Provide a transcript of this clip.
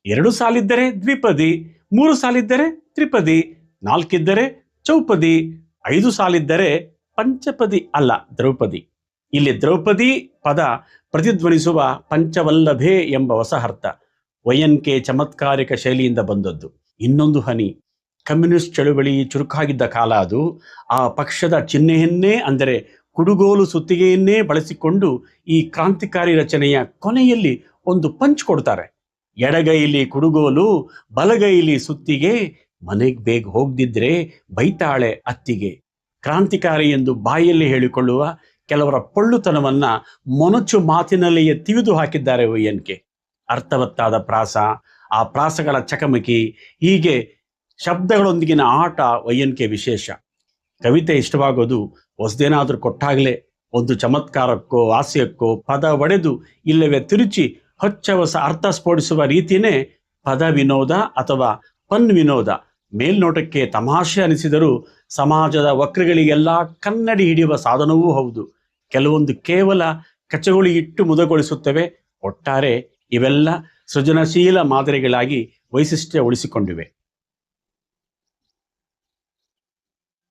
2 ಸಾಲಿದ್ದರೆ ದ್ವಿಪದಿ, 3 ಸಾಲಿದ್ದರೆ ತ್ರಿಪದಿ, 4 ಇದ್ದರೆ ಚೌಪದಿ, 5 ಸಾಲಿದ್ದರೆ ಪಂಚಪದಿ ಅಲ್ಲ ದ್ರೌಪದಿ. ಇಲ್ಲಿ ದ್ರೌಪದಿ ಪದ ಪ್ರತಿಧ್ವನಿಸುವ ಪಂಚವಲ್ಲಭೆ ಎಂಬ ಹೊಸ ಅರ್ಥ ವೈಎನ್ಕೆ ಚಮತ್ಕಾರಿಕ ಶೈಲಿಯಿಂದ ಬಂದದ್ದು. ಇನ್ನೊಂದು ಹನಿ, ಕಮ್ಯುನಿಸ್ಟ್ ಚಳುವಳಿ ಚುರುಕಾಗಿದ್ದ ಕಾಲ ಅದು. ಆ ಪಕ್ಷದ ಚಿಹ್ನೆಯನ್ನೇ ಅಂದರೆ ಕುಡುಗೋಲು ಸುತ್ತಿಗೆಯನ್ನೇ ಬಳಸಿಕೊಂಡು ಈ ಕ್ರಾಂತಿಕಾರಿ ರಚನೆಯ ಕೊನೆಯಲ್ಲಿ ಒಂದು ಪಂಚ್ ಕೊಡ್ತಾರೆ. ಎಡಗೈಲಿ ಕುಡುಗೋಲು, ಬಲಗೈಲಿ ಸುತ್ತಿಗೆ, ಮನೆಗೆ ಬೇಗ ಹೋಗದಿದ್ರೆ ಬೈತಾಳೆ ಅತ್ತಿಗೆ. ಕ್ರಾಂತಿಕಾರಿ ಎಂದು ಬಾಯಲ್ಲಿ ಹೇಳಿಕೊಳ್ಳುವ ಕೆಲವರ ಪೊಳ್ಳುತನವನ್ನ ಮೊನಚು ಮಾತಿನಲ್ಲಿಯೇ ತಿವಿದು ಹಾಕಿದ್ದಾರೆ ವೈಎನ್ಕೆ. ಅರ್ಥವತ್ತಾದ ಪ್ರಾಸ, ಆ ಪ್ರಾಸಗಳ ಚಕಮಕಿ, ಹೀಗೆ ಶಬ್ದಗಳೊಂದಿಗಿನ ಆಟ ವೈಎನ್ಕೆ ವಿಶೇಷ. ಕವಿತೆ ಇಷ್ಟವಾಗೋದು ಹೊಸದೇನಾದ್ರೂ ಕೊಟ್ಟಾಗಲೇ. ಒಂದು ಚಮತ್ಕಾರಕ್ಕೋ ಹಾಸ್ಯಕ್ಕೋ ಪದ ಒಡೆದು ಇಲ್ಲವೇ ತಿರುಚಿ ಹೊಚ್ಚ ಹೊಸ ಅರ್ಥ ಸ್ಫೋಟಿಸುವ ರೀತಿಯೇ ಪದ ವಿನೋದ ಅಥವಾ ಪನ್ ವಿನೋದ. ಮೇಲ್ನೋಟಕ್ಕೆ ತಮಾಷೆ ಅನಿಸಿದರೂ ಸಮಾಜದ ವಕ್ರಗಳಿಗೆಲ್ಲ ಕನ್ನಡಿ ಹಿಡಿಯುವ ಸಾಧನವೂ ಹೌದು. ಕೆಲವೊಂದು ಕೇವಲ ಕಚಗುಳಿ ಇಟ್ಟು ಮುದಗೊಳಿಸುತ್ತವೆ. ಒಟ್ಟಾರೆ ಇವೆಲ್ಲ ಸೃಜನಶೀಲ ಮಾದರಿಗಳಾಗಿ ವೈಶಿಷ್ಟ್ಯ ಉಳಿಸಿಕೊಂಡಿವೆ.